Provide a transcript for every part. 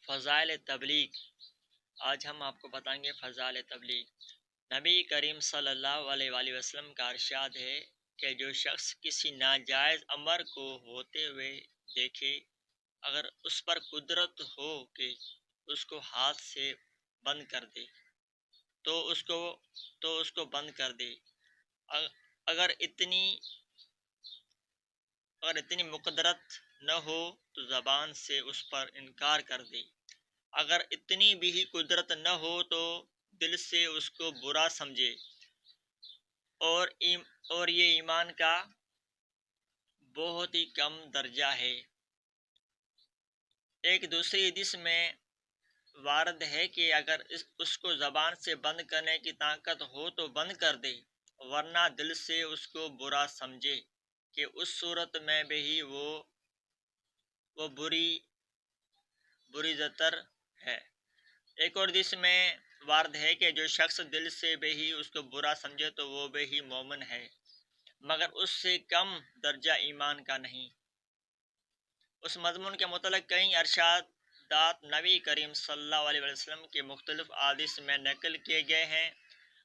فضائل تبلیغ۔ آج ہم آپ کو بتائیں گے فضائل تبلیغ۔ نبی کریم صلی اللہ علیہ وآلہ وسلم کا ارشاد ہے کہ جو شخص کسی ناجائز امر کو ہوتے ہوئے دیکھے، اگر اس پر قدرت ہو کہ اس کو ہاتھ سے بند کر دے تو اس کو بند کر دے۔ اگر اتنی مقدرت نہ ہو تو زبان سے اس پر انکار کر دے۔ اگر اتنی بھی قدرت نہ ہو تو دل سے اس کو برا سمجھے، اور یہ ایمان کا بہت ہی کم درجہ ہے۔ ایک دوسری حدیث میں وارد ہے کہ اگر اس کو زبان سے بند کرنے کی طاقت ہو تو بند کر دے، ورنہ دل سے اس کو برا سمجھے کہ اس صورت میں بھی وہ بری زتر ہے۔ ایک اور حدیث میں وارد ہے کہ جو شخص دل سے بھی اس کو برا سمجھے تو وہ بھی مومن ہے، مگر اس سے کم درجہ ایمان کا نہیں۔ اس مضمون کے متعلق کئی ارشادات نبی کریم صلی اللہ علیہ وسلم کے مختلف احادیث میں نقل کیے گئے ہیں۔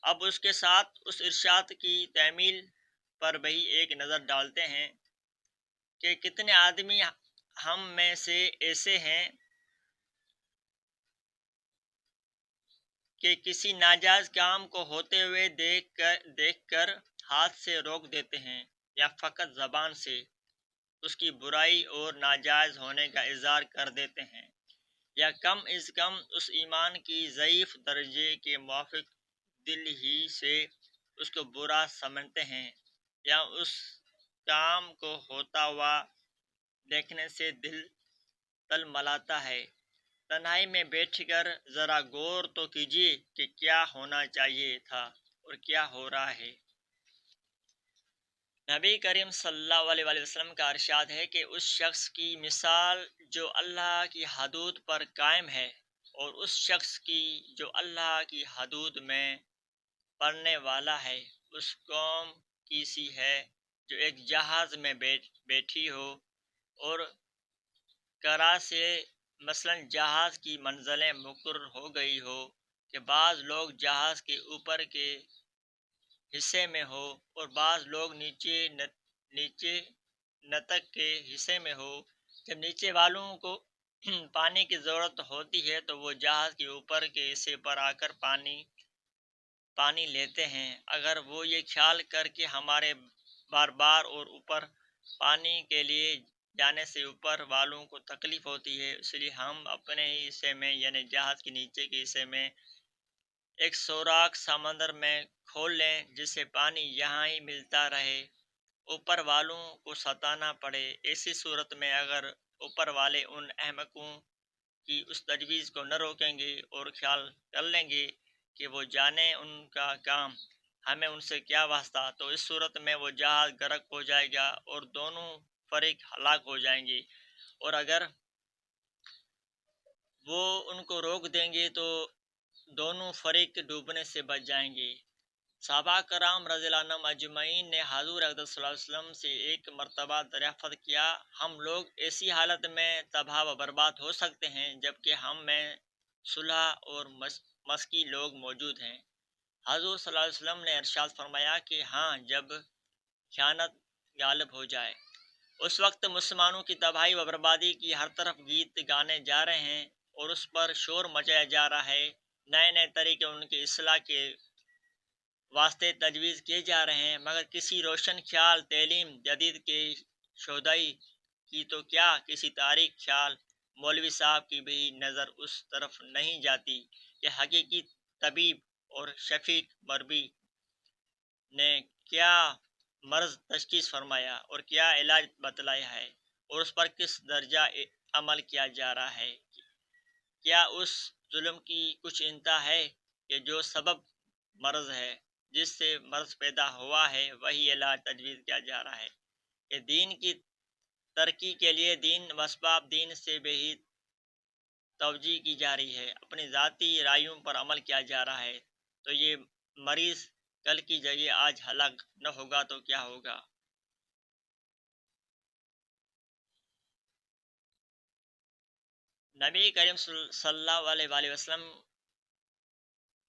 اب اس کے ساتھ اس ارشاد کی تعمیل پر بھی ایک نظر ڈالتے ہیں کہ کتنے آدمی ہم میں سے ایسے ہیں کہ کسی ناجائز کام کو ہوتے ہوئے دیکھ کر ہاتھ سے روک دیتے ہیں، یا فقط زبان سے اس کی برائی اور ناجائز ہونے کا اظہار کر دیتے ہیں، یا کم از کم اس ایمان کی ضعیف درجے کے موافق دل ہی سے اس کو برا سمجھتے ہیں، یا اس کام کو ہوتا ہوا دیکھنے سے دل تلملاتا ہے۔ تنہائی میں بیٹھ کر ذرا غور تو کیجیے کہ کیا ہونا چاہیے تھا اور کیا ہو رہا ہے۔ نبی کریم صلی اللہ علیہ وآلہ وسلم کا ارشاد ہے کہ اس شخص کی مثال جو اللہ کی حدود پر قائم ہے، اور اس شخص کی جو اللہ کی حدود میں پڑنے والا ہے، اس قوم کی سی ہے جو ایک جہاز میں بیٹھی ہو اور قرار سے مثلا جہاز کی منزلیں مقرر ہو گئی ہو کہ بعض لوگ جہاز کے اوپر کے حصے میں ہو اور بعض لوگ نیچے نتک کے حصے میں ہو۔ جب نیچے والوں کو پانی کی ضرورت ہوتی ہے تو وہ جہاز کے اوپر کے حصے پر آ کر پانی لیتے ہیں۔ اگر وہ یہ خیال کر کے ہمارے بار بار اور اوپر پانی کے لیے جانے سے اوپر والوں کو تکلیف ہوتی ہے، اس لیے ہم اپنے ہی حصے میں یعنی جہاز کے نیچے کے حصے میں ایک سوراخ سمندر میں کھول لیں جس سے پانی یہاں ہی ملتا رہے، اوپر والوں کو ستانا پڑے۔ ایسی صورت میں اگر اوپر والے ان احمقوں کی اس تجویز کو نہ روکیں گے اور خیال کر لیں گے کہ وہ جانے ان کا کام، ہمیں ان سے کیا واسطہ، تو اس صورت میں وہ جہاز غرق ہو جائے گا اور دونوں فریق ہلاک ہو جائیں گے، اور اگر وہ ان کو روک دیں گے تو دونوں فریق ڈوبنے سے بچ جائیں گے۔ صحابہ کرام رضی اللہ عنہم اجمعین نے حضور اقدس صلی اللہ علیہ وسلم سے ایک مرتبہ دریافت کیا، ہم لوگ ایسی حالت میں تباہ و برباد ہو سکتے ہیں جبکہ ہم میں صلح اور مسکی لوگ موجود ہیں؟ حضور صلی اللہ علیہ وسلم نے ارشاد فرمایا کہ ہاں، جب خیانت غالب ہو جائے، اس وقت مسلمانوں کی تباہی و بربادی کی ہر طرف گیت گانے جا رہے ہیں اور اس پر شور مچایا جا رہا ہے، نئے نئے طریقے ان کی اصلاح کے واسطے تجویز کیے جا رہے ہیں، مگر کسی روشن خیال تعلیم جدید کے شودائی کی تو کیا کسی تاریک خیال مولوی صاحب کی بھی نظر اس طرف نہیں جاتی کہ حقیقی طبیب اور شفیق مربی نے کیا مرض تشخیص فرمایا اور کیا علاج بتلایا ہے، اور اس پر کس درجہ عمل کیا جا رہا ہے۔ کیا اس ظلم کی کچھ انتہا ہے کہ جو سبب مرض ہے، جس سے مرض پیدا ہوا ہے، وہی علاج تجویز کیا جا رہا ہے کہ دین کی ترقی کے لیے دین و اسباب دین سے بھی توجہ کی جا رہی ہے، اپنی ذاتی رائیوں پر عمل کیا جا رہا ہے، تو یہ مریض کل کی جگہ آج ہلاک نہ ہوگا تو کیا ہوگا؟ نبی کریم صلی اللہ علیہ وآلہ وسلم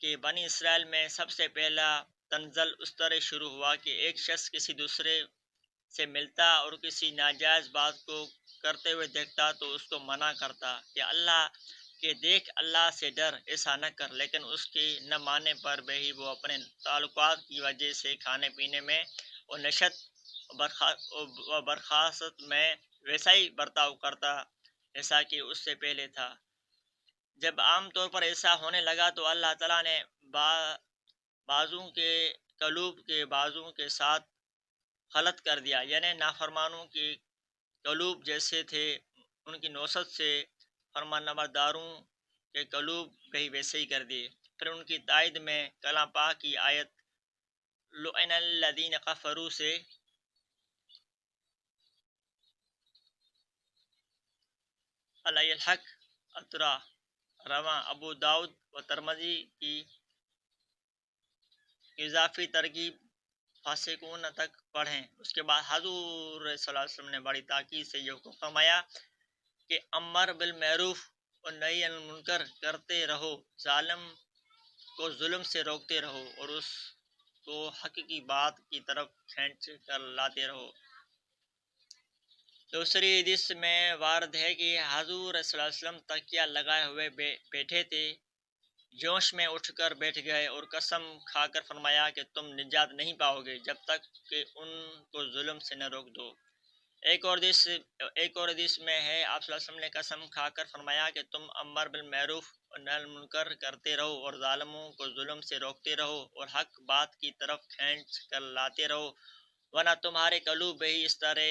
کہ بنی اسرائیل میں سب سے پہلا تنزل اس طرح شروع ہوا کہ ایک شخص کسی دوسرے سے ملتا اور کسی ناجائز بات کو کرتے ہوئے دیکھتا تو اس کو منع کرتا کہ اللہ کہ دیکھ، اللہ سے ڈر، ایسا نہ کر، لیکن اس کی نہ ماننے پر بھی وہ اپنے تعلقات کی وجہ سے کھانے پینے میں اور نشت و برخاست میں ویسا ہی برتاؤ کرتا جیسا کہ اس سے پہلے تھا۔ جب عام طور پر ایسا ہونے لگا تو اللہ تعالیٰ نے بازوں کے قلوب کے بازوں کے ساتھ خلط کر دیا، یعنی نافرمانوں کی قلوب جیسے تھے ان کی نوست سے فرمان برداروں کے قلوب بھی ویسے ہی کر دیے۔ پھر ان کی تائید میں کلام پاک کی آیت لعن الذین کفروا سے علی الحق اترا رواں ابو داؤد و ترمذی کی اضافی ترغیب فاسقون تک پڑھیں۔ اس کے بعد حضور صلی اللہ علیہ وسلم نے بڑی تاکید سے یہ حکم فرمایا کہ امر بالمعروف اور نہی عن المنکر کرتے رہو، ظالم کو ظلم سے روکتے رہو اور اس کو حق کی بات کی طرف کھینچ کر لاتے رہو۔ دوسری حدیث میں وارد ہے کہ حضور صلی اللہ علیہ وسلم تکیہ لگائے ہوئے بیٹھے تھے، جوش میں اٹھ کر بیٹھ گئے اور قسم کھا کر فرمایا کہ تم نجات نہیں پاؤ گے جب تک کہ ان کو ظلم سے نہ روک دو۔ ایک اور حدیث میں ہے آپ صلی اللہ علیہ وسلم نے قسم کھا کر فرمایا کہ تم امر بالمعروف اور نہی عن المنکر کرتے رہو اور ظالموں کو ظلم سے روکتے رہو اور حق بات کی طرف کھینچ کر لاتے رہو، ورنہ تمہارے قلوب بھی اس طرح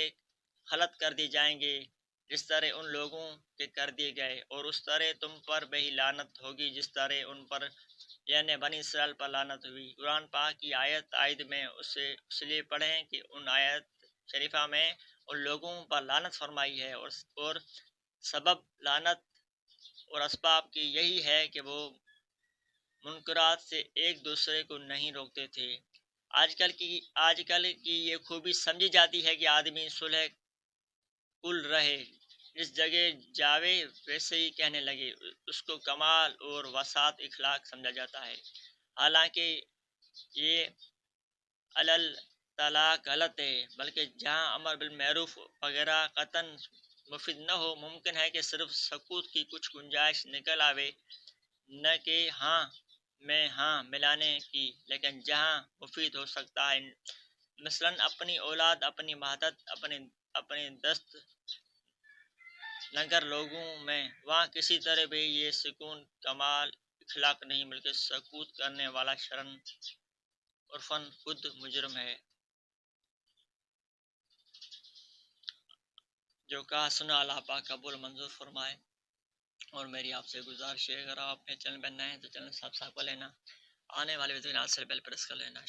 خلط کر دی جائیں گے جس طرح ان لوگوں کے کر دیے گئے، اور اس طرح تم پر بھی لعنت ہوگی جس طرح ان پر یعنی بنی اسرائیل پر لعنت ہوئی۔ قرآن پاک کی آیت میں اسے اس لیے پڑھیں کہ ان آیت شریفہ میں ان لوگوں پر لعنت فرمائی ہے اور سبب لعنت اور اسباب کی یہی ہے کہ وہ منکرات سے ایک دوسرے کو نہیں روکتے تھے۔ آج کل کی یہ خوبی سمجھی جاتی ہے کہ آدمی صلح کل رہے، جس جگہ جاوے ویسے ہی کہنے لگے، اس کو کمال اور وسعت اخلاق سمجھا جاتا ہے، حالانکہ یہ علل طلاق غلط ہے، بلکہ جہاں امر بالمعروف وغیرہ قطعاً مفید نہ ہو، ممکن ہے کہ صرف سکوت کی کچھ گنجائش نکل آوے، نہ کہ ہاں میں ہاں ملانے کی، لیکن جہاں مفید ہو سکتا ہے، مثلاً اپنی اولاد، اپنی مہدت، اپنے دست نگر لوگوں میں، وہاں کسی طرح بھی یہ سکون کمال اخلاق نہیں، بلکہ سکوت کرنے والا شرن عرفاً خود مجرم ہے۔ جو کہا سنا اللہ پاک قبول منظور فرمائے۔ اور میری آپ سے گزارش ہے، اگر آپ نے چینل پہ نئے ہیں تو چینل سبسکرائب کر لینا، آنے والے ویڈیو سے بیل پریس کر لینا۔